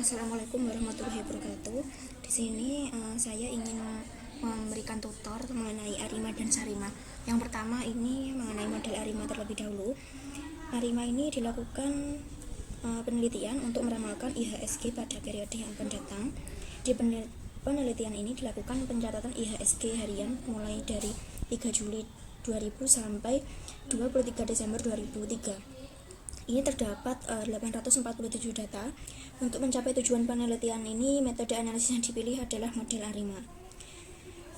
Assalamualaikum warahmatullahi wabarakatuh. Di sini saya ingin memberikan tutor mengenai arima dan sarima. Yang pertama ini mengenai model arima terlebih dahulu. Arima ini dilakukan penelitian untuk meramalkan IHSG pada periode yang akan datang. Di penelitian ini dilakukan pencatatan IHSG harian mulai dari 3 Juli 2000 sampai 23 Desember 2003. Ini terdapat 847 data. Untuk mencapai tujuan penelitian ini, metode analisis yang dipilih adalah model ARIMA.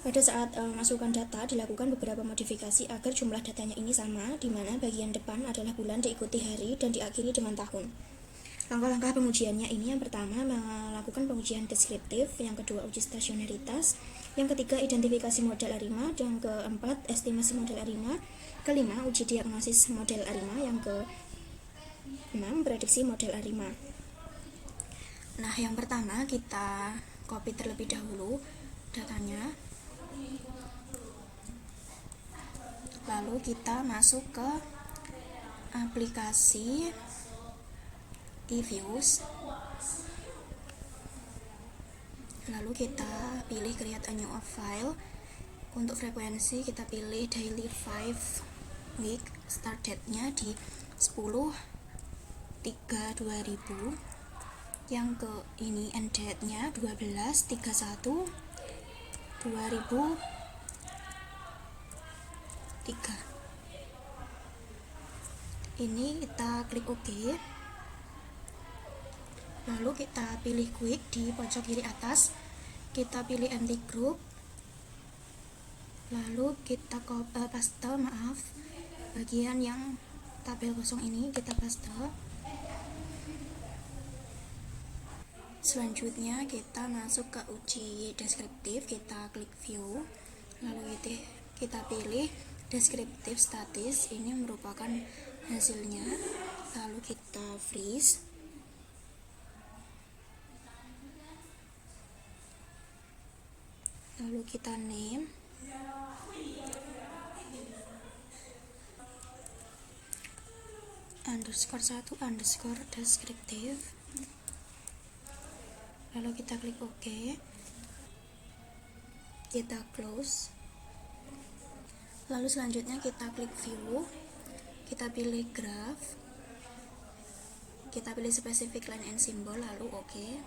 Pada saat masukkan data, dilakukan beberapa modifikasi agar jumlah datanya ini sama, di mana bagian depan adalah bulan, diikuti hari, dan diakhiri dengan tahun. Langkah-langkah pengujiannya ini, yang pertama melakukan pengujian deskriptif, yang kedua uji stasionaritas, yang ketiga identifikasi model ARIMA, yang keempat estimasi model ARIMA, kelima uji diagnosis model ARIMA, yang ke-6 prediksi model ARIMA. Nah, yang pertama kita copy terlebih dahulu datanya, lalu kita masuk ke aplikasi eViews, lalu kita pilih create a new file. Untuk frekuensi kita pilih daily 5 week, start date-nya di 10/3/2000, yang ke ini end date-nya 12/31/2003. Ini kita klik OK, lalu kita pilih quick di pojok kiri atas, kita pilih empty group, lalu kita paste bagian yang tabel kosong ini kita paste. Selanjutnya kita masuk ke uji deskriptif, kita klik view, lalu kita pilih deskriptif statis, ini merupakan hasilnya, lalu kita freeze, lalu kita name, _1 deskriptif, lalu kita klik OK, kita close, lalu selanjutnya kita klik view, kita pilih graph, kita pilih specific line and symbol, lalu OK.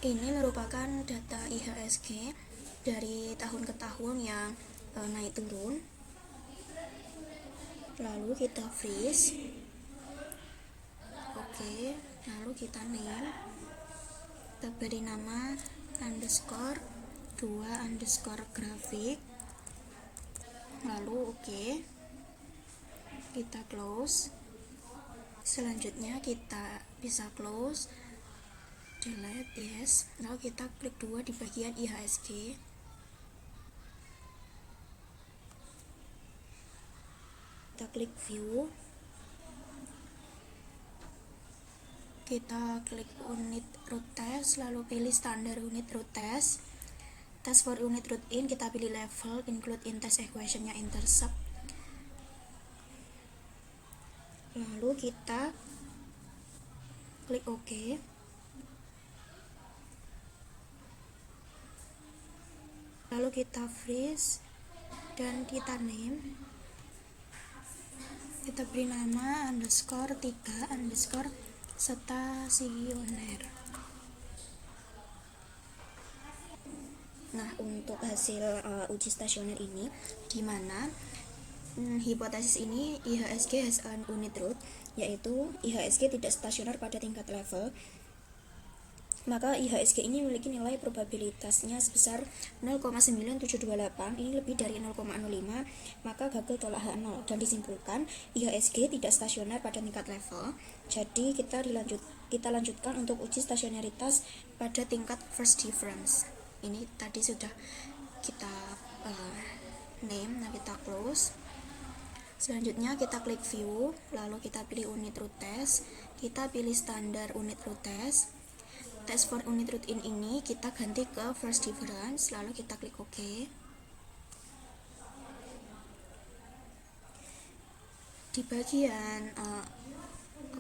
Ini merupakan data IHSG dari tahun ke tahun yang naik turun, lalu kita freeze, OK, lalu kita name, kita beri nama _2_grafik, lalu OK, kita close. Selanjutnya kita bisa close, delete, yes, lalu kita klik 2 di bagian IHSG, kita klik view, kita klik unit root test, lalu pilih standar unit root test. Test for unit root in, kita pilih level, include in test equation nya intercept, lalu kita klik OK, lalu kita freeze dan kita name, kita beri nama _3_stasioner. Nah, untuk hasil uji stasioner ini, di mana hipotesis ini IHSG has an unit root, yaitu IHSG tidak stasioner pada tingkat level, maka IHSG ini memiliki nilai probabilitasnya sebesar 0,9728, ini lebih dari 0,05, maka gagal tolak H0, dan disimpulkan IHSG tidak stasioner pada tingkat level. Jadi kita lanjutkan untuk uji stasionaritas pada tingkat first difference. Ini tadi sudah kita name, nah kita close. Selanjutnya kita klik view, lalu kita pilih unit root test, kita pilih standar unit root test. Test for unit root in ini kita ganti ke first difference, lalu kita klik OK. Di bagian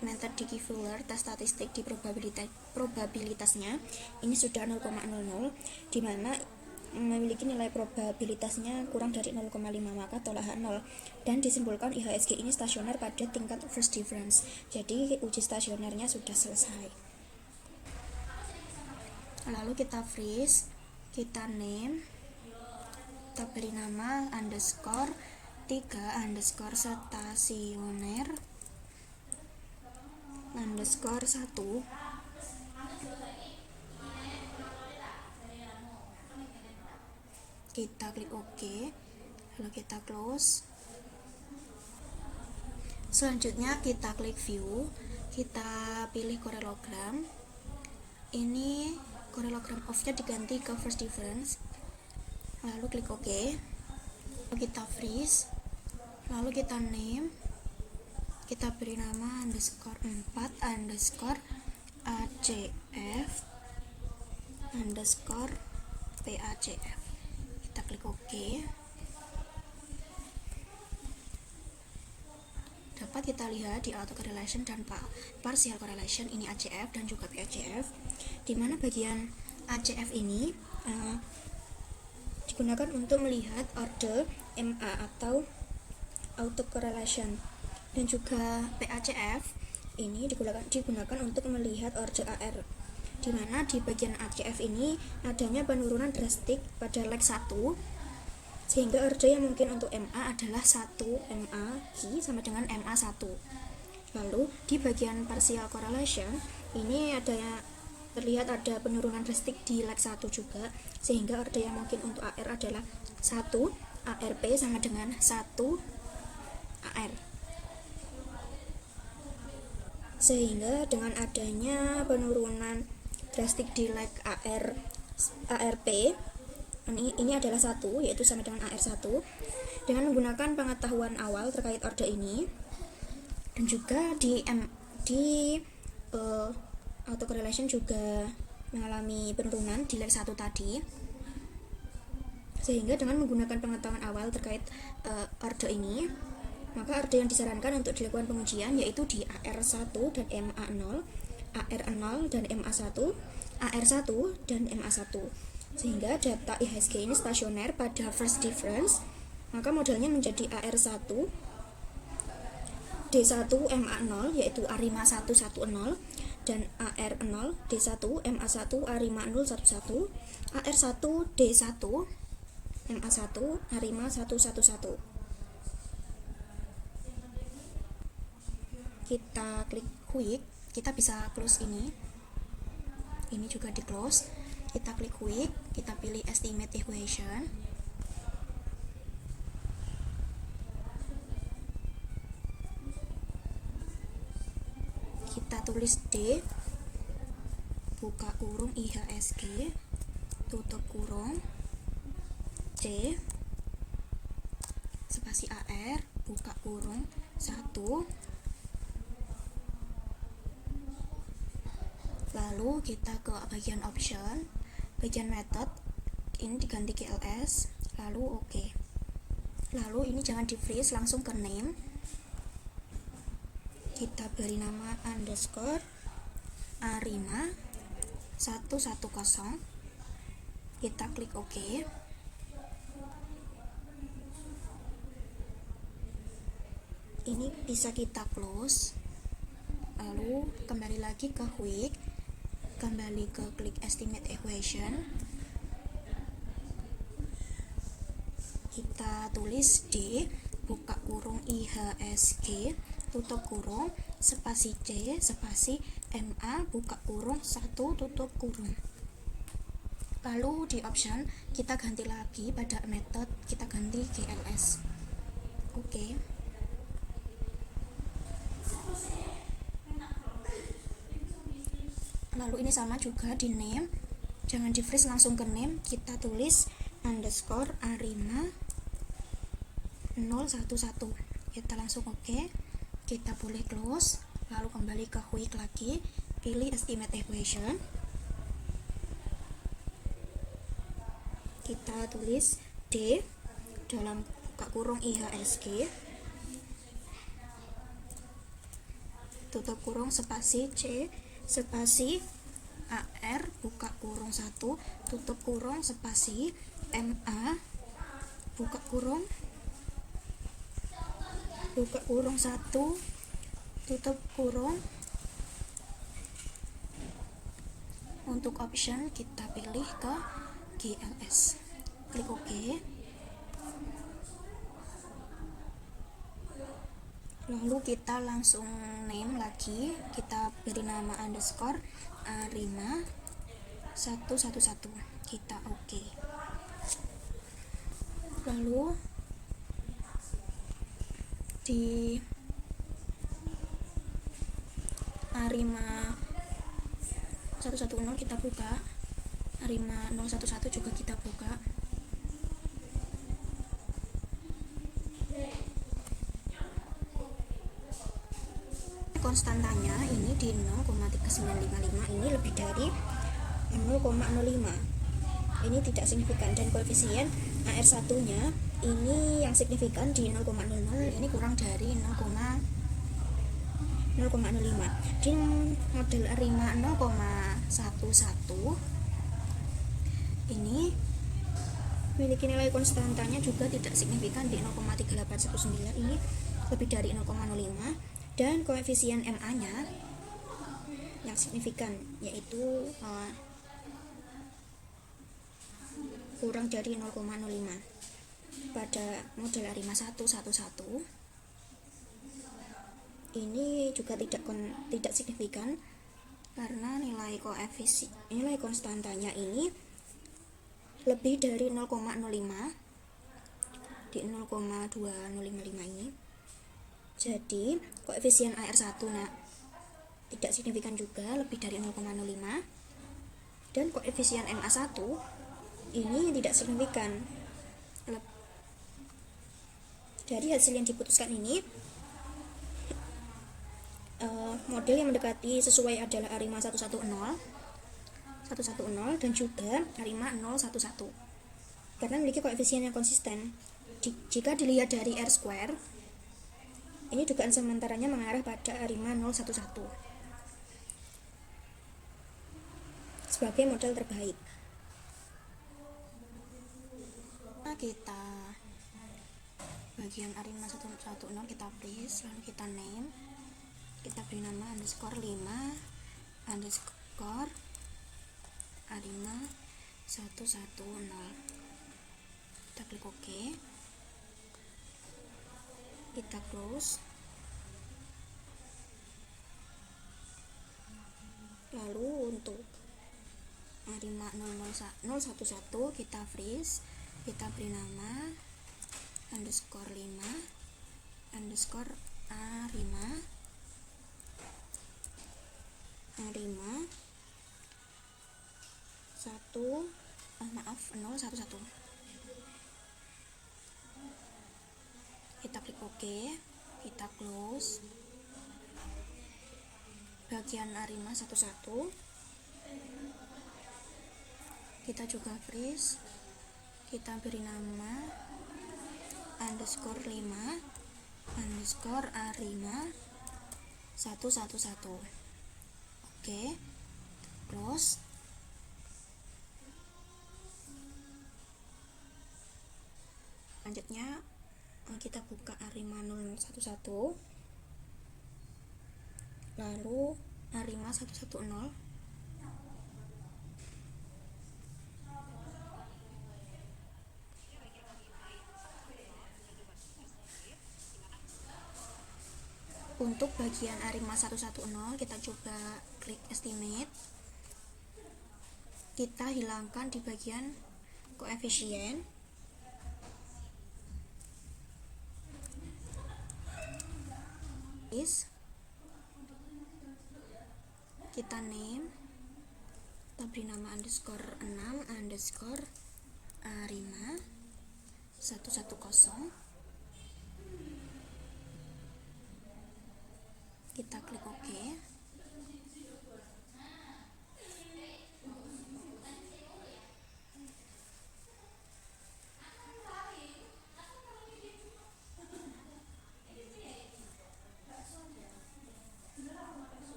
method Dickey-Fuller, tes statistik di probabilitasnya ini sudah 0,00, di mana memiliki nilai probabilitasnya kurang dari 0,5, maka tolak H0, dan disimpulkan IHSG ini stasioner pada tingkat first difference. Jadi uji stasionernya sudah selesai. Lalu kita freeze, kita name, kita beri nama underscore 3 underscore stasioner underscore 1. Kita klik OK, lalu kita close. Selanjutnya kita klik view, kita pilih korelogram. Ini korelogram off-nya diganti ke first difference, lalu klik OK, lalu kita freeze, lalu kita name, kita beri nama underscore 4 underscore ACF underscore PACF. Kita klik OK. Dapat kita lihat di auto correlation dan partial correlation ini ACF dan juga PACF, di mana bagian ACF ini digunakan untuk melihat order MA atau auto correlation, dan juga PACF ini digunakan untuk melihat order AR, di mana di bagian ACF ini adanya penurunan drastik pada leg 1, sehingga order yang mungkin untuk MA adalah 1 MA key sama dengan MA1. Lalu di bagian partial correlation ini terlihat ada penurunan drastik di leg 1 juga, sehingga order yang mungkin untuk AR adalah 1 ARP sama dengan 1 AR. Sehingga dengan adanya penurunan drastik di leg ARP ini adalah 1, yaitu sama dengan AR1, dengan menggunakan pengetahuan awal terkait order ini, dan juga di auto correlation juga mengalami penurunan di leg 1 tadi, sehingga dengan menggunakan pengetahuan awal terkait order ini, maka order yang disarankan untuk dilakukan pengujian yaitu di AR1 dan MA0, AR0 dan MA1, AR1 dan MA1, sehingga data IHSG ini stasioner pada first difference. Maka modelnya menjadi AR1 D1 MA0 yaitu ARIMA 110, dan AR0 D1 MA1 ARIMA 011, AR1 D1 MA1 ARIMA 111. Kita klik quick, kita bisa close ini juga di close. Kita klik quick, kita pilih estimate equation, kita tulis D buka kurung IHSG tutup kurung C spasi AR buka kurung 1, lalu kita ke bagian option, bagian method ini diganti GLS, lalu OK. Lalu ini jangan di freeze, langsung ke name, kita beri nama underscore ARIMA 110, kita klik OK. Ini bisa kita close, lalu kembali lagi ke quick, kembali ke klik estimate equation, kita tulis D buka kurung IHSG tutup kurung spasi C spasi MA buka kurung 1 tutup kurung. Lalu di option kita ganti lagi pada method, kita ganti GLS. Oke. Lalu ini sama juga di name, jangan di freeze, langsung ke name, kita tulis underscore ARIMA 011, kita langsung OK, kita boleh close, lalu kembali ke quick lagi, pilih estimate equation, kita tulis D dalam buka kurung IHSG tutup kurung spasi C spasi AR buka kurung 1 tutup kurung spasi MA buka kurung 1 tutup kurung. Untuk option kita pilih ke GLS, klik OK. Lalu kita langsung name lagi, kita beri nama underscore Arima 111, kita OK. Lalu di Arima 110 kita buka, Arima 011 juga kita buka. Konstantanya ini di 0,3955, ini lebih dari 0,05. Ini tidak signifikan, dan koefisien AR1 nya ini yang signifikan di 0,00, ini kurang dari 0,05. Di model Arima 0,11 ini memiliki nilai konstantanya juga tidak signifikan di 0,3819, ini lebih dari 0,05, dan koefisien MA nya yang signifikan yaitu kurang dari 0,05. Pada model Arima 111 ini juga tidak signifikan karena nilai konstantanya ini lebih dari 0,05 di 0,2055 ini. Jadi koefisien AR1 tidak signifikan juga, lebih dari 0,05, dan koefisien MA1 ini tidak signifikan. Dari hasil yang diputuskan ini, model yang mendekati sesuai adalah Arima 110 dan juga Arima 011 karena memiliki koefisien yang konsisten. Jika dilihat dari R2, ini dugaan sementaranya mengarah pada Arima 011 sebagai model terbaik. Nah, kita bagian Arima 110 kita freeze, lalu kita name, kita beri nama underscore 5 underscore Arima 110, kita klik OK, kita close. Lalu untuk Arima 011 kita freeze, kita beri nama underscore 5 underscore Arima 011, kita klik OK, kita close. Bagian Arima 11 kita juga freeze, kita beri nama underscore 5 underscore Arima 111. Oke, close. Selanjutnya kita buka Arima 011, lalu Arima 110. Untuk bagian Arima 110 kita coba klik estimate, kita hilangkan di bagian koefisien, kita name, kita beri nama underscore 6 underscore Arima 110, kita klik OK.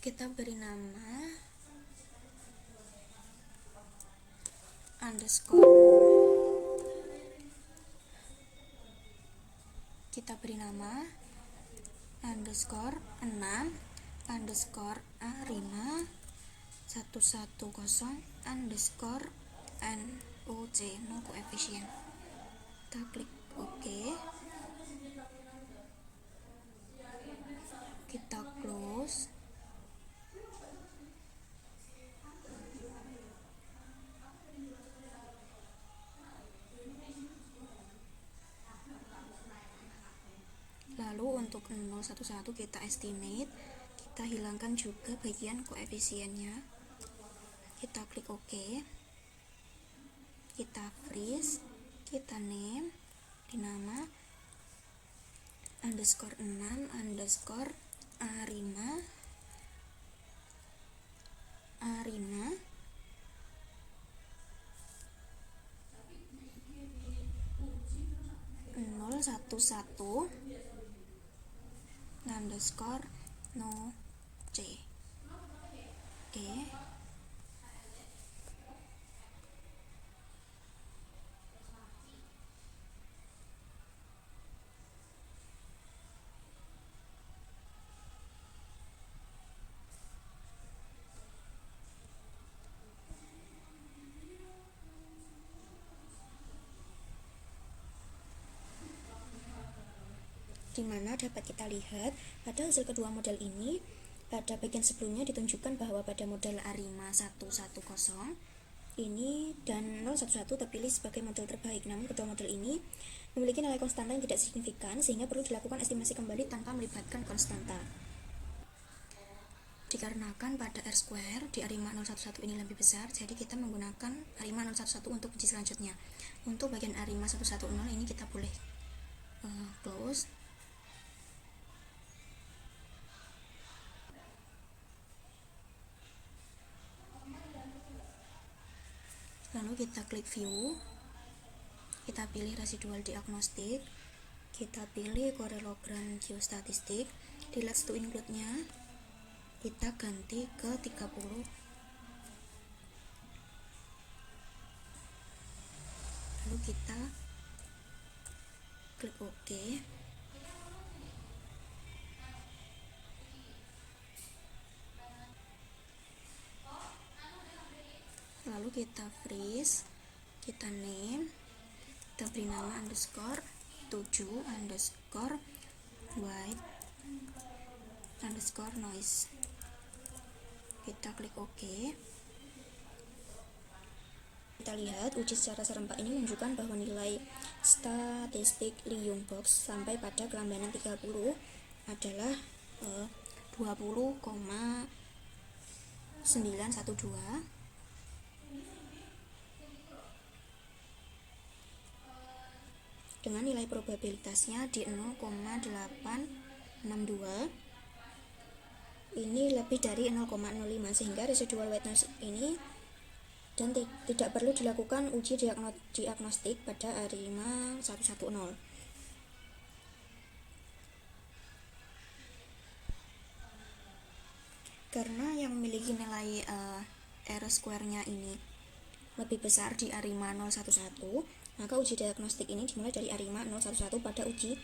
Kita beri nama underscore, kita beri nama underscore 6 underscore A5 110 underscore NOC, no coefficient. Kita klik OK, kita close. Lalu untuk 011 kita estimate, kita hilangkan juga bagian koefisiennya. Kita klik OK, kita freeze, kita name di nama underscore 6 underscore A5 011 underscore no C. Oke. Dimana dapat kita lihat pada hasil kedua model ini, pada bagian sebelumnya ditunjukkan bahwa pada model A5 110 ini dan 011 terpilih sebagai model terbaik. Namun kedua model ini memiliki nilai konstanta yang tidak signifikan, sehingga perlu dilakukan estimasi kembali tanpa melibatkan konstanta. Dikarenakan pada R2 di A5 011 ini lebih besar, jadi kita menggunakan A5 011 untuk uji selanjutnya. Untuk bagian A5 110 ini kita boleh close. Lalu kita klik view, kita pilih residual diagnostik, kita pilih parallelogram geostatistik, di let's to include nya kita ganti ke 30. Lalu kita klik OK. Lalu kita freeze, kita name, kita beri nama underscore 7 underscore white underscore noise. Kita klik OK. Kita lihat uji secara serempak ini menunjukkan bahwa nilai statistik Lyung box sampai pada kelambanan 30 adalah 20,912 dengan nilai probabilitasnya di 0,862. Ini lebih dari 0,05, sehingga residual white noise ini dan tidak perlu dilakukan uji diagnostik pada A5 110. Karena yang memiliki nilai R2 nya ini lebih besar di A5 011, maka uji diagnostik ini dimulai dari A5 011 pada uji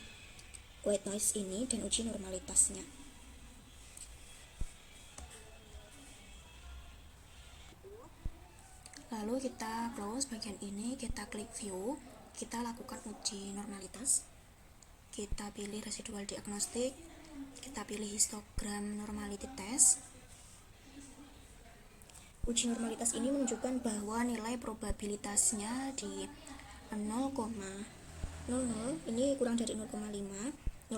white noise ini dan uji normalitasnya. Lalu kita close bagian ini, kita klik view, kita lakukan uji normalitas. Kita pilih residual diagnostik, kita pilih histogram normality test. Uji normalitas ini menunjukkan bahwa nilai probabilitasnya di 0,00, ini kurang dari 0,05,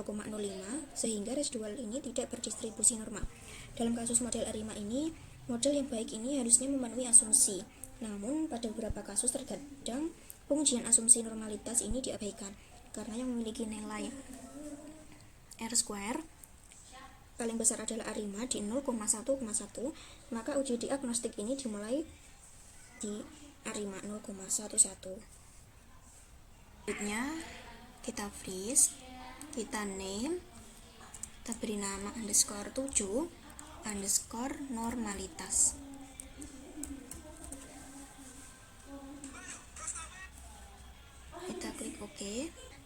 sehingga residual ini tidak berdistribusi normal. Dalam kasus model A5 ini, model yang baik ini harusnya memenuhi asumsi. Namun pada beberapa kasus terkadang pengujian asumsi normalitas ini diabaikan karena yang memiliki nilai R2 paling besar adalah A5 di 0,1,1, maka uji diagnostik ini dimulai di A5 0,11. Selanjutnya kita freeze, kita name, kita beri nama underscore 7 underscore normalitas. Kita klik OK.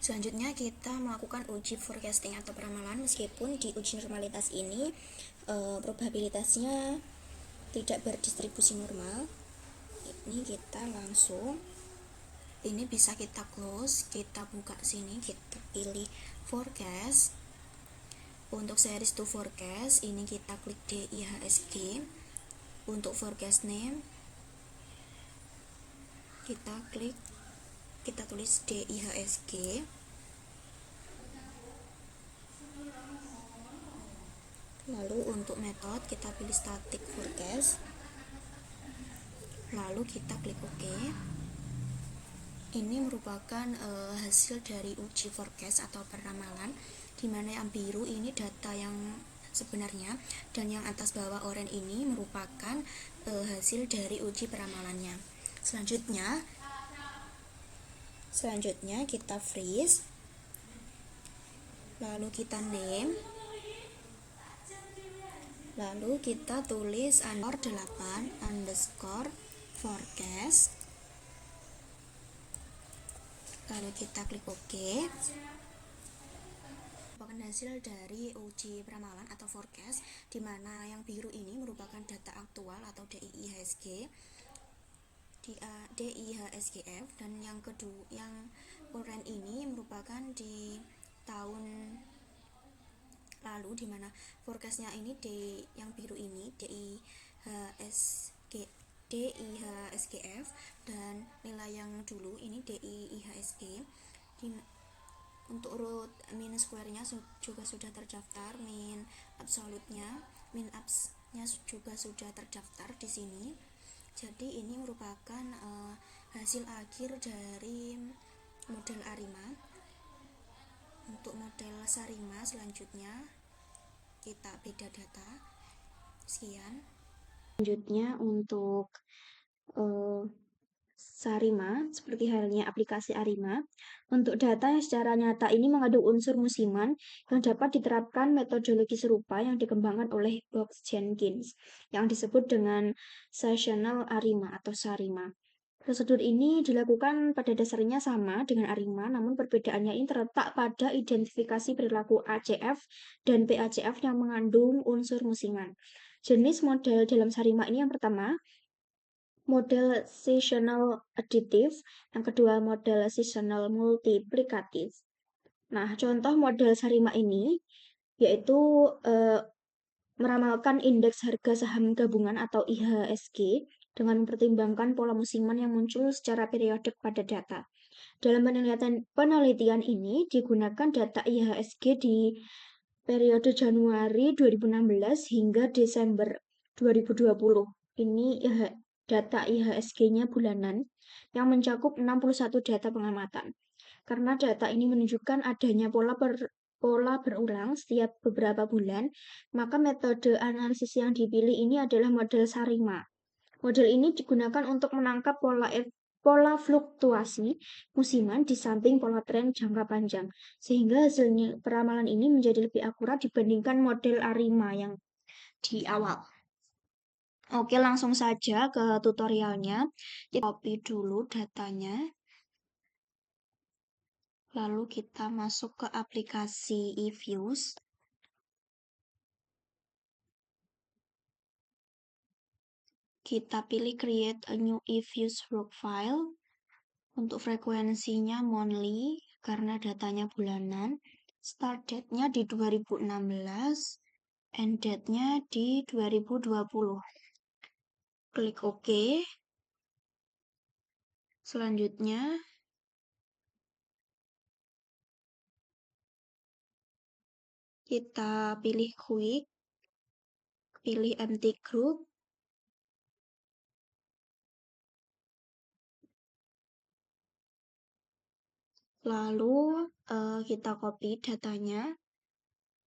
Selanjutnya kita melakukan uji forecasting atau peramalan. Meskipun di uji normalitas ini probabilitasnya tidak berdistribusi normal, ini kita langsung, ini bisa kita close, kita buka sini, kita pilih forecast. Untuk series to forecast ini kita klik DIHSG. Untuk forecast name kita tulis DIHSG. Lalu untuk metode kita pilih static forecast, lalu kita klik OK. Ini merupakan hasil dari uji forecast atau peramalan, dimana yang biru ini data yang sebenarnya dan yang atas bawah oranye ini merupakan hasil dari uji peramalannya. Selanjutnya kita freeze, lalu kita name, lalu kita tulis underscore 8 underscore forecast, lalu kita klik OK. Merupakan hasil dari uji peramalan atau forecast, di mana yang biru ini merupakan data aktual atau DIHSG, DIHSGF, dan yang oranye ini merupakan di tahun lalu, dimana forecastnya ini yang biru ini DIHSGF, dan nilai yang dulu ini DIHSG. Untuk root min square-nya juga sudah terdaftar, min absolutnya, min abs-nya juga sudah terdaftar di sini. Jadi ini merupakan hasil akhir dari model ARIMA. Untuk model SARIMA selanjutnya kita beda data. Sekian. Selanjutnya untuk SARIMA, seperti halnya aplikasi ARIMA, untuk data yang secara nyata ini mengandung unsur musiman yang dapat diterapkan metodologi serupa yang dikembangkan oleh Bob Jenkins, yang disebut dengan Seasonal ARIMA atau SARIMA. Prosedur ini dilakukan pada dasarnya sama dengan ARIMA, namun perbedaannya ini terletak pada identifikasi perilaku ACF dan PACF yang mengandung unsur musiman. Jenis model dalam SARIMA ini yang pertama, model seasonal additive, yang kedua model seasonal multiplikatif. Nah, contoh model SARIMA ini yaitu meramalkan indeks harga saham gabungan atau IHSG dengan mempertimbangkan pola musiman yang muncul secara periodik pada data. Dalam penelitian ini digunakan data IHSG di periode Januari 2016 hingga Desember 2020. Ini data IHSG-nya bulanan yang mencakup 61 data pengamatan. Karena data ini menunjukkan adanya pola berulang setiap beberapa bulan, maka metode analisis yang dipilih ini adalah model SARIMA. Model ini digunakan untuk menangkap pola fluktuasi musiman di samping pola tren jangka panjang, sehingga hasilnya peramalan ini menjadi lebih akurat dibandingkan model ARIMA yang di awal. Oke, langsung saja ke tutorialnya. Kita copy dulu datanya. Lalu kita masuk ke aplikasi eViews. Kita pilih create a new eViews profile. Untuk frekuensinya monthly karena datanya bulanan. Start date-nya di 2016, end date-nya di 2020. Klik OK. Selanjutnya kita pilih quick, pilih empty group, lalu kita copy datanya,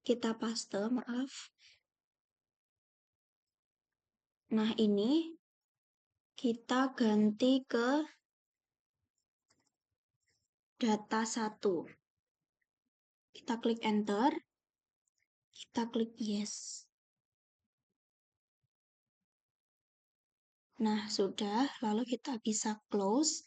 kita paste, maaf. Nah, ini kita ganti ke data 1. Kita klik enter, kita klik yes. Nah, sudah, lalu kita bisa close.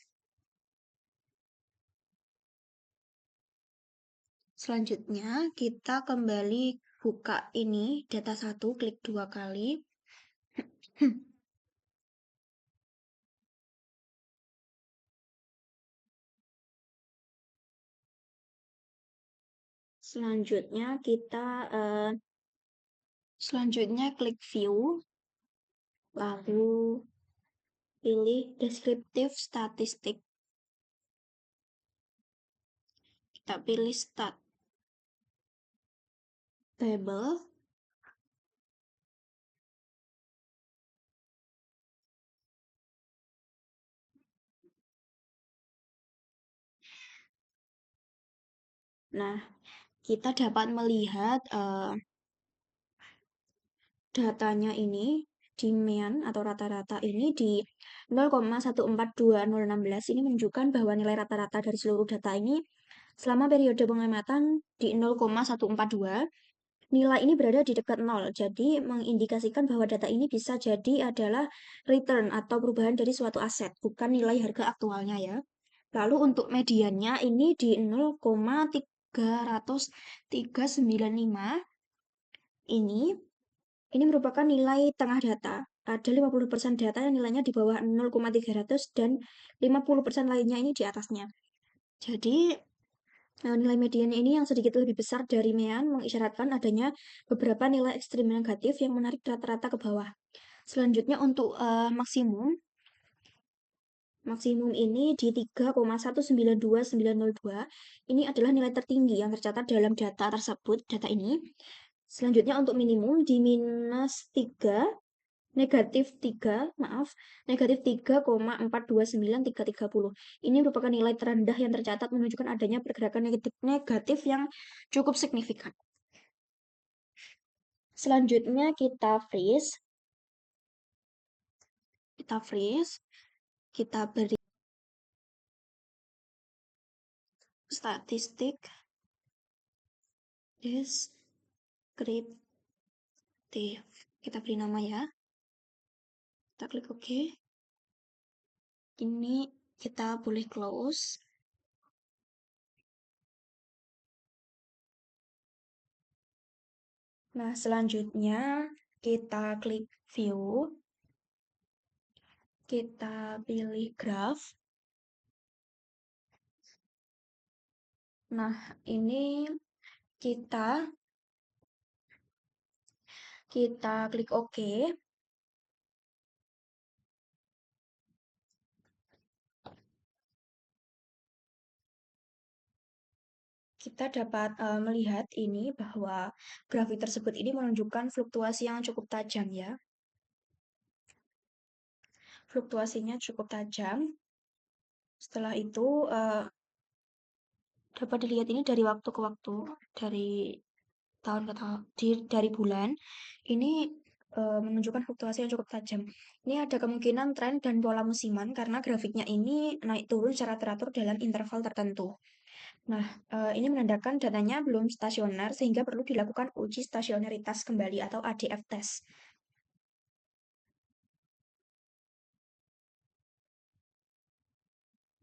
Selanjutnya, kita kembali buka ini, data 1, klik 2 kali. Selanjutnya, klik view, lalu pilih deskriptif statistik. Kita pilih stat table. Nah, kita dapat melihat datanya ini, demand atau rata-rata ini di 0,142016 ini menunjukkan bahwa nilai rata-rata dari seluruh data ini selama periode pengamatan di 0,142. Nilai ini berada di dekat 0, jadi mengindikasikan bahwa data ini bisa jadi adalah return atau perubahan dari suatu aset, bukan nilai harga aktualnya ya. Lalu untuk mediannya ini di 0,3395 ini merupakan nilai tengah data. Ada 50% data yang nilainya di bawah 0,300 dan 50% lainnya ini di atasnya. Jadi nilai median ini yang sedikit lebih besar dari mean mengisyaratkan adanya beberapa nilai ekstrim negatif yang menarik rata-rata ke bawah. Selanjutnya untuk maksimum ini di 3,192902. Ini adalah nilai tertinggi yang tercatat dalam data tersebut, data ini. Selanjutnya untuk minimum di minus 3, negatif 3,429330. Ini merupakan nilai terendah yang tercatat menunjukkan adanya pergerakan negatif yang cukup signifikan. Selanjutnya kita freeze. Kita beri statistik deskriptif. Kita beri nama ya. Kita klik OK. Ini kita boleh close. Nah, selanjutnya kita klik view. Kita pilih graph. Nah, ini kita klik OK. Kita dapat melihat ini bahwa grafik tersebut ini menunjukkan fluktuasi yang cukup tajam ya. Fluktuasinya cukup tajam. Setelah itu dapat dilihat ini dari waktu ke waktu, dari tahun ke tahun, dari bulan. Ini menunjukkan fluktuasi yang cukup tajam. Ini ada kemungkinan tren dan pola musiman karena grafiknya ini naik turun secara teratur dalam interval tertentu. Nah, ini menandakan datanya belum stasioner sehingga perlu dilakukan uji stasionaritas kembali atau ADF test.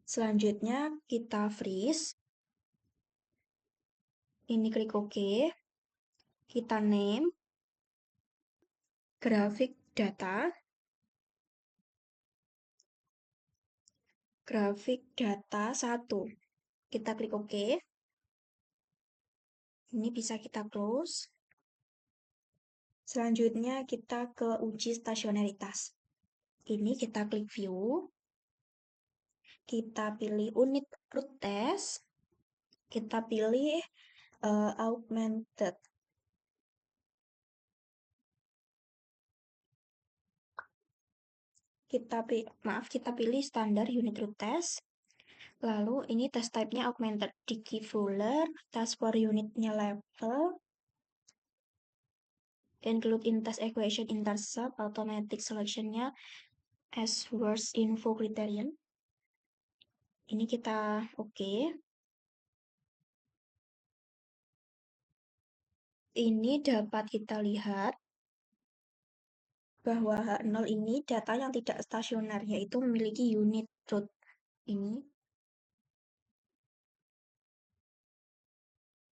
Selanjutnya kita freeze. Ini klik OK. Kita name grafik data. Grafik data 1. Kita klik OK. Ini bisa kita close. Selanjutnya kita ke uji stasionaritas. Ini kita klik view. Kita pilih unit root test. Kita pilih augmented. Kita pilih standar unit root test. Lalu ini test type-nya augmented. Dikey Fuller, task for unitnya level, include in test equation intercept, automatic selection-nya as worst info criterion. Ini kita oke. Ini dapat kita lihat bahwa H0 ini data yang tidak stasioner, yaitu memiliki unit root ini.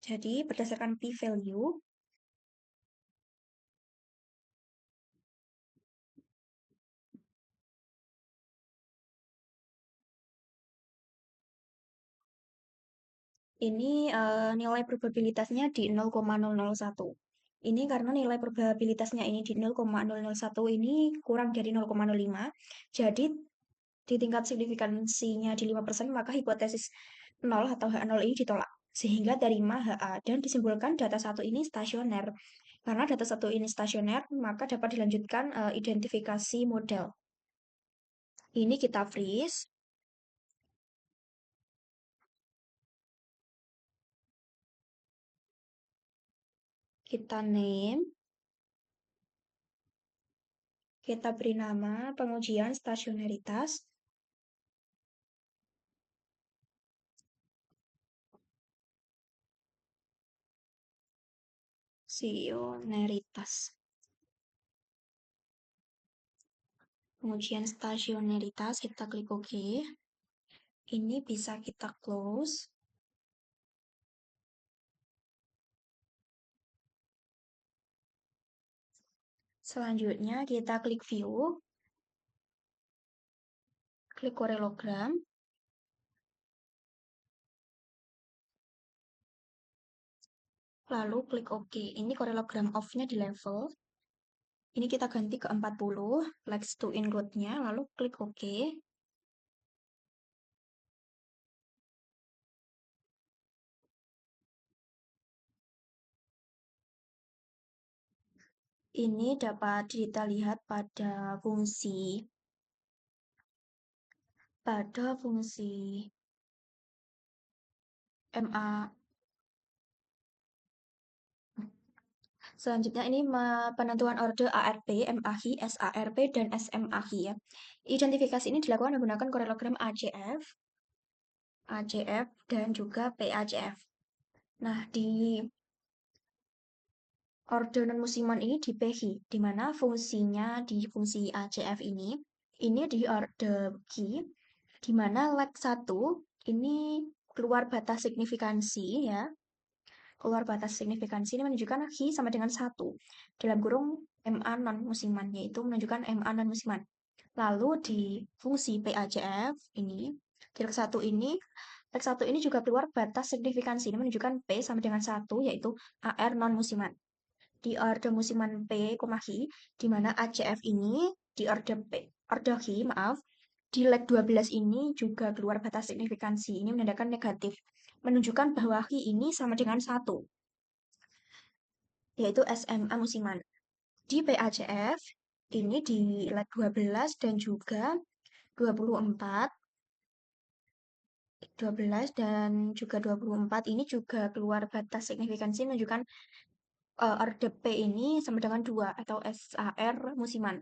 Jadi berdasarkan p-value, ini nilai probabilitasnya di 0,001. Ini karena nilai probabilitasnya ini di 0,001 ini kurang dari 0,05. Jadi di tingkat signifikansinya di 5%, maka hipotesis 0 atau H0 ini ditolak. Sehingga terima HA dan disimpulkan data satu ini stasioner. Karena data satu ini stasioner, maka dapat dilanjutkan identifikasi model. Ini kita freeze. Kita name. Kita beri nama pengujian stasioneritas. Stasioneritas. Pengujian stasioneritas, kita klik OK. Ini bisa kita close. Selanjutnya kita klik view. Klik korelogram. Lalu klik OK. Ini korelogram off-nya di level. Ini kita ganti ke 40. Let's to include-nya. Lalu klik OK. Ini dapat kita lihat pada fungsi MA. Selanjutnya ini penentuan order ARP, MAHI, SARP, dan SMAHI ya. Identifikasi ini dilakukan menggunakan korelogram ACF, dan juga PACF. Nah, di order non musiman ini di PHI, di mana fungsinya di fungsi ACF ini di order key, di mana leg 1 ini keluar batas signifikansi ya. Keluar batas signifikansi ini menunjukkan Hi sama dengan 1. Dalam kurung MA non musiman, yaitu menunjukkan MA non musiman. Lalu di fungsi PACF ini, di leg 1 ini, leg 1 ini juga keluar batas signifikansi. Ini menunjukkan P sama dengan 1, yaitu AR non musiman. Di order musiman P, Hi, di mana ACF ini di order Hi, maaf, di leg 12 ini juga keluar batas signifikansi. Ini menandakan negatif. Menunjukkan bahwa Hi ini sama dengan 1, yaitu SMA musiman. Di PACF, ini di leg 12 dan juga 24, 12 dan juga 24 ini juga keluar batas signifikansi menunjukkan order P ini sama dengan 2 atau SAR musiman.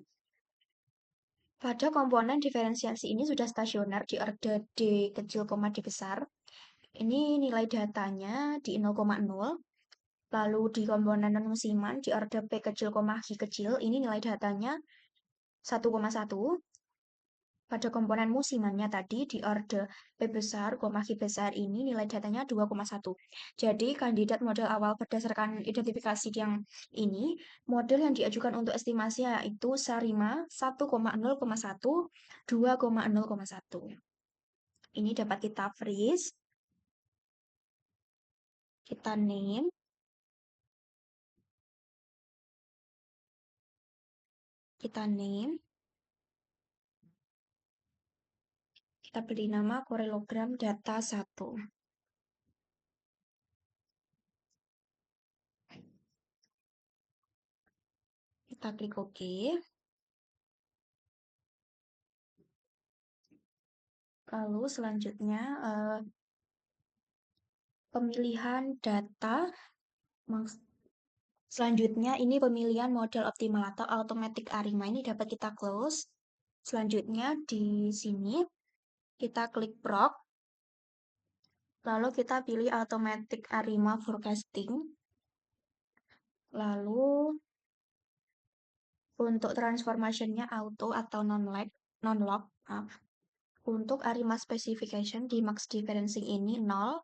Pada komponen diferensiasi ini sudah stasioner di order D kecil, D besar. Ini nilai datanya di 0,0. Lalu di komponen non musiman di order P kecil, H kecil, ini nilai datanya 1,1. Pada komponen musimannya tadi di order P besar, H besar ini nilai datanya 2,1. Jadi kandidat model awal berdasarkan identifikasi yang ini, model yang diajukan untuk estimasi yaitu Sarima 1,0,1, 2,0,1. Ini dapat kita freeze, kita name, kita beri nama korelogram data 1. Kita klik OK. Lalu selanjutnya pemilihan data. Selanjutnya ini pemilihan model optimal atau automatic ARIMA ini dapat kita close. Selanjutnya di sini kita klik proc. Lalu kita pilih automatic ARIMA forecasting. Lalu Untuk transformationnya auto atau non-lock. Untuk ARIMA specification di max differencing ini 0,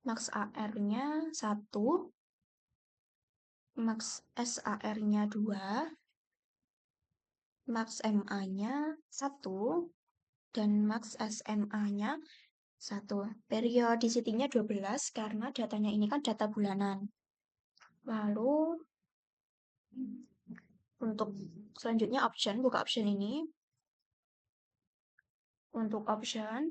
max AR-nya 1, max SAR-nya 2, max MA-nya 1, dan max SMA-nya 1. Periodicity-nya 12 karena datanya ini kan data bulanan. Lalu untuk selanjutnya option, buka option ini. Untuk option,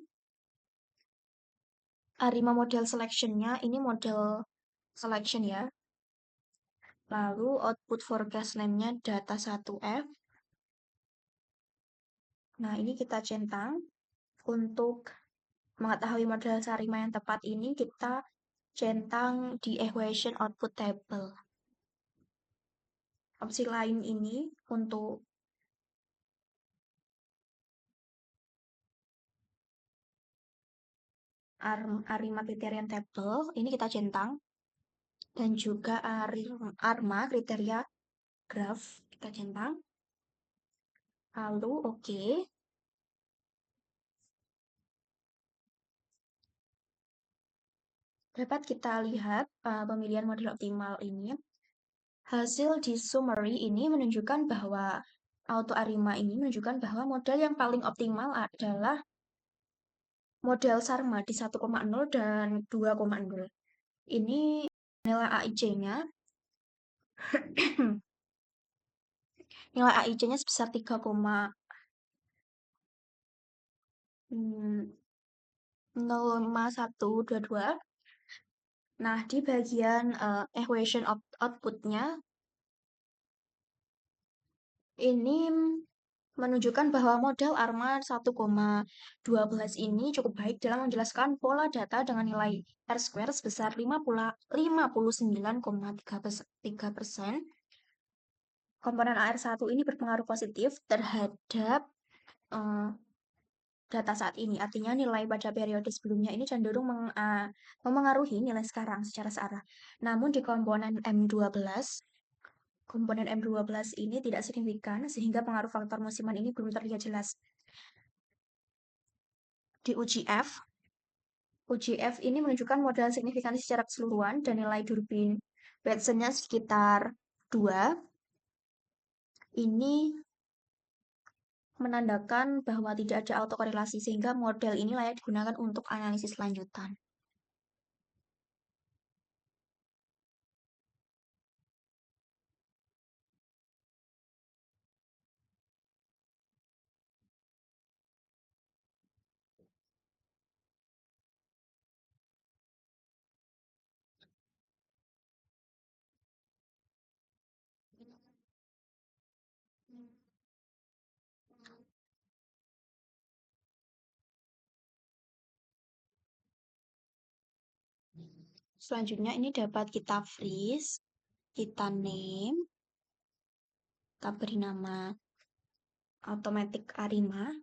ARIMA model selection-nya ini model selection ya. Lalu output forecast name-nya data 1F. Nah, ini kita centang. Untuk mengetahui model Sarima yang tepat ini, kita centang di equation output table. Opsi lain ini untuk ARIMA criterion table, ini kita centang. Dan juga ARMA kriteria graph, kita centang. Lalu oke. Dapat kita lihat pemilihan model optimal ini. Hasil di summary ini menunjukkan bahwa auto ARIMA ini menunjukkan bahwa model yang paling optimal adalah model SARMA di 1,0 dan 2,0. Ini nilai AIC-nya nilai AIC-nya sebesar 3,0122. Nah, di bagian equation output-nya ini menunjukkan bahwa model ARMA 1,12 ini cukup baik dalam menjelaskan pola data dengan nilai R-square sebesar 59,3%. Komponen AR1 ini berpengaruh positif terhadap data saat ini. Artinya nilai pada periode sebelumnya ini cenderung memengaruhi nilai sekarang secara searah. Namun di komponen M12 ini tidak signifikan sehingga pengaruh faktor musiman ini belum terlihat jelas. Di UGF ini menunjukkan modal signifikan secara keseluruhan dan nilai Durbin Bateson-nya sekitar 2. Ini menandakan bahwa tidak ada autokorelasi sehingga model ini layak digunakan untuk analisis lanjutan. Selanjutnya ini dapat kita freeze, kita name, kita beri nama automatic ARIMA,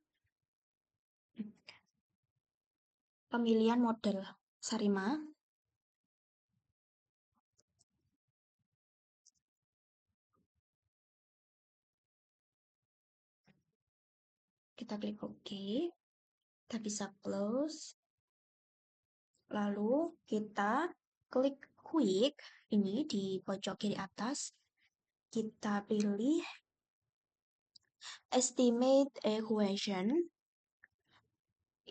pemilihan model SARIMA, kita klik OK, kita bisa close, lalu kita klik quick, ini di pojok kiri atas, kita pilih estimate equation,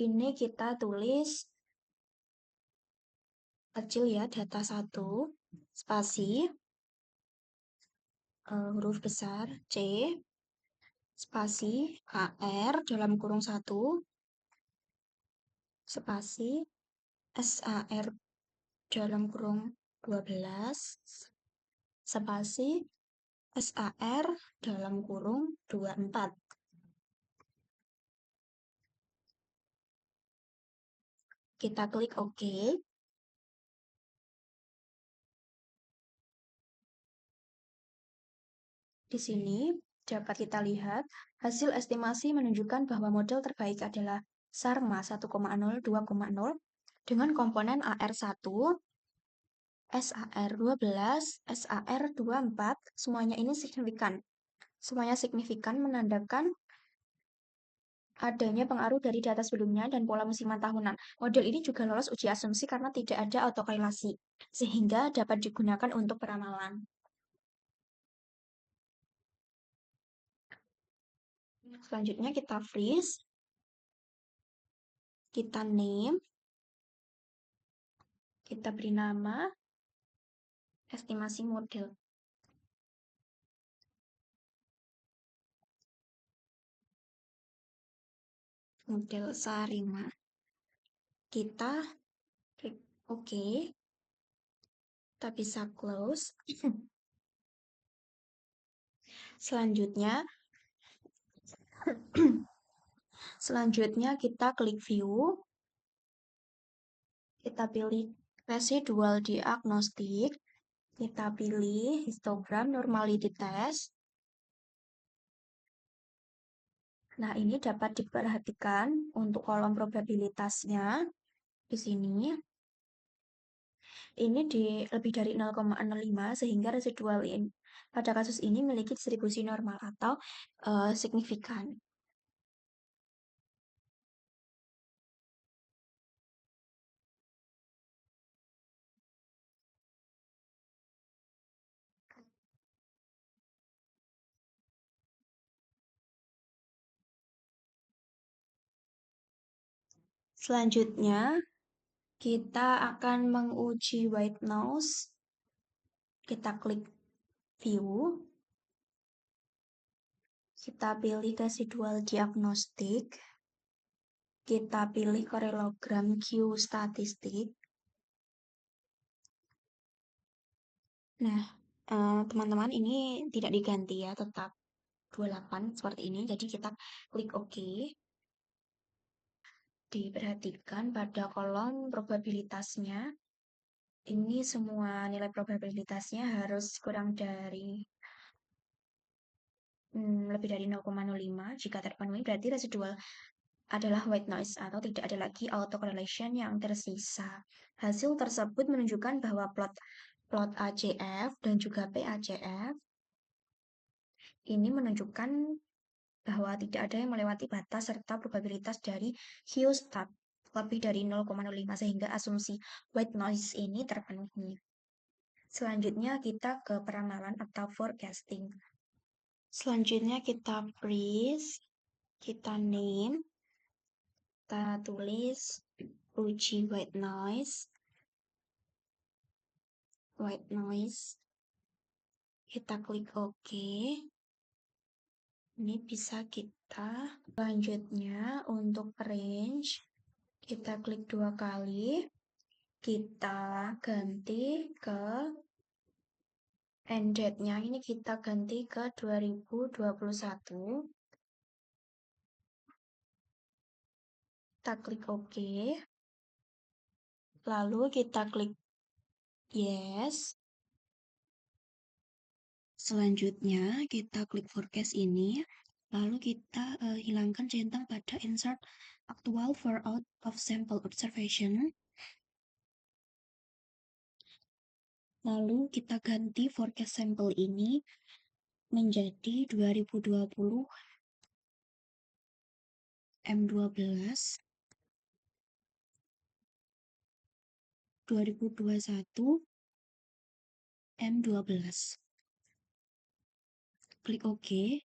ini kita tulis kecil ya, data 1, spasi, huruf besar C, spasi AR dalam kurung 1, spasi SAR dalam kurung 12, spasi SAR dalam kurung 24. Kita klik OK. Di sini dapat kita lihat hasil estimasi menunjukkan bahwa model terbaik adalah SARMA 1,0, 2,0 dengan komponen AR1, SAR12, SAR24, semuanya ini signifikan. Semuanya signifikan menandakan adanya pengaruh dari data sebelumnya dan pola musiman tahunan. Model ini juga lolos uji asumsi karena tidak ada autokorelasi, sehingga dapat digunakan untuk peramalan. Selanjutnya kita freeze, kita name, kita beri nama estimasi model. Model Sarima. Kita klik OK. Kita bisa close. Selanjutnya kita klik view. Kita pilih residual diagnostik. Kita pilih histogram normality test. Nah, ini dapat diperhatikan untuk kolom probabilitasnya di sini. Ini di lebih dari 0,05 sehingga residual pada kasus ini memiliki distribusi normal atau signifikan. Selanjutnya, kita akan menguji white noise. Kita klik view. Kita pilih residual diagnostik. Kita pilih korelogram Q statistik. Nah, teman-teman ini tidak diganti ya, tetap 28 seperti ini. Jadi kita klik OK. Diperhatikan pada kolom probabilitasnya. Ini semua nilai probabilitasnya harus kurang dari lebih dari 0,05. Jika terpenuhi berarti residual adalah white noise atau tidak ada lagi autocorrelation yang tersisa. Hasil tersebut menunjukkan bahwa plot ACF dan juga PACF ini menunjukkan bahwa tidak ada yang melewati batas serta probabilitas dari Q-stat lebih dari 0,05 sehingga asumsi white noise ini terpenuhi. Selanjutnya kita ke peramalan atau forecasting. Selanjutnya kita freeze, kita name, kita tulis uji white noise, kita klik OK. Ini bisa kita selanjutnya untuk range, kita klik 2 kali, kita ganti ke end date-nya, ini kita ganti ke 2021. Kita klik OK. Lalu kita klik yes. Selanjutnya kita klik forecast ini. Lalu kita hilangkan centang pada insert actual for out of sample observation. Lalu kita ganti forecast sampel ini menjadi 2020 M12, 2021 M12. Klik OK.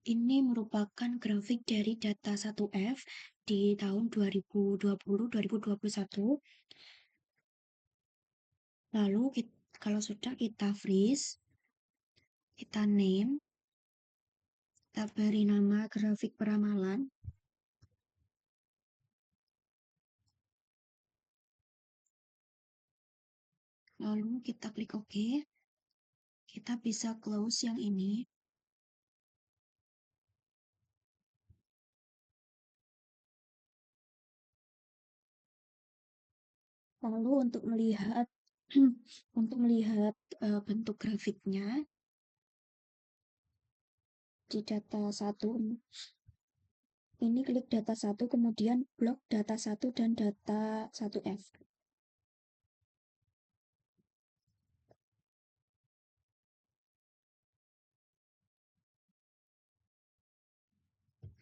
Ini merupakan grafik dari data 1F di tahun 2020-2021. Lalu kalau sudah kita freeze, kita name, kita beri nama grafik peramalan. Lalu kita klik OK. Kita bisa close yang ini. Lalu untuk melihat bentuk grafiknya di data 1 Ini klik data 1, kemudian blok data 1 dan data 1F.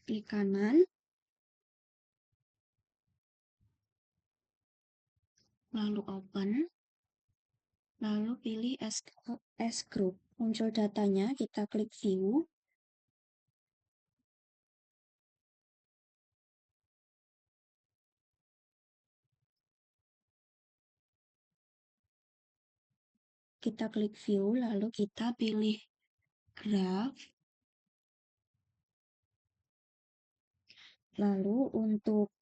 Klik kanan, lalu open, lalu pilih as group. Muncul datanya, kita klik view. Kita klik view, lalu kita pilih graph. Lalu untuk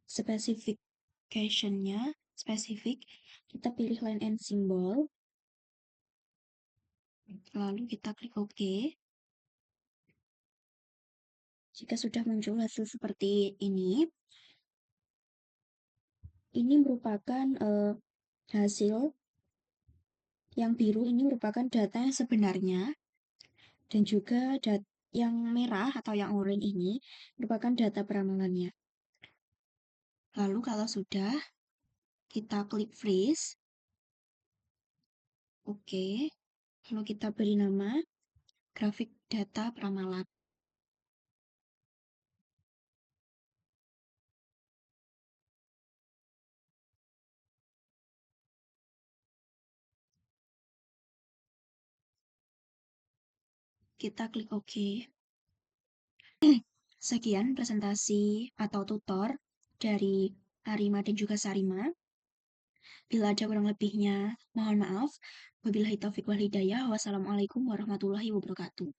specification-nya, spesifik, kita pilih line and symbol. Lalu kita klik OK. Jika sudah muncul hasil seperti ini merupakan hasil. Yang biru ini merupakan data yang sebenarnya, dan juga yang merah atau yang oranye ini merupakan data peramalannya. Lalu kalau sudah, kita klik freeze. Oke. Lalu kita beri nama grafik data peramalan. Kita klik OK. Sekian presentasi atau tutor dari Arima dan juga Sarima. Bila ada kurang lebihnya, mohon maaf. Wabillahi taufiq wal hidayah. Wassalamualaikum warahmatullahi wabarakatuh.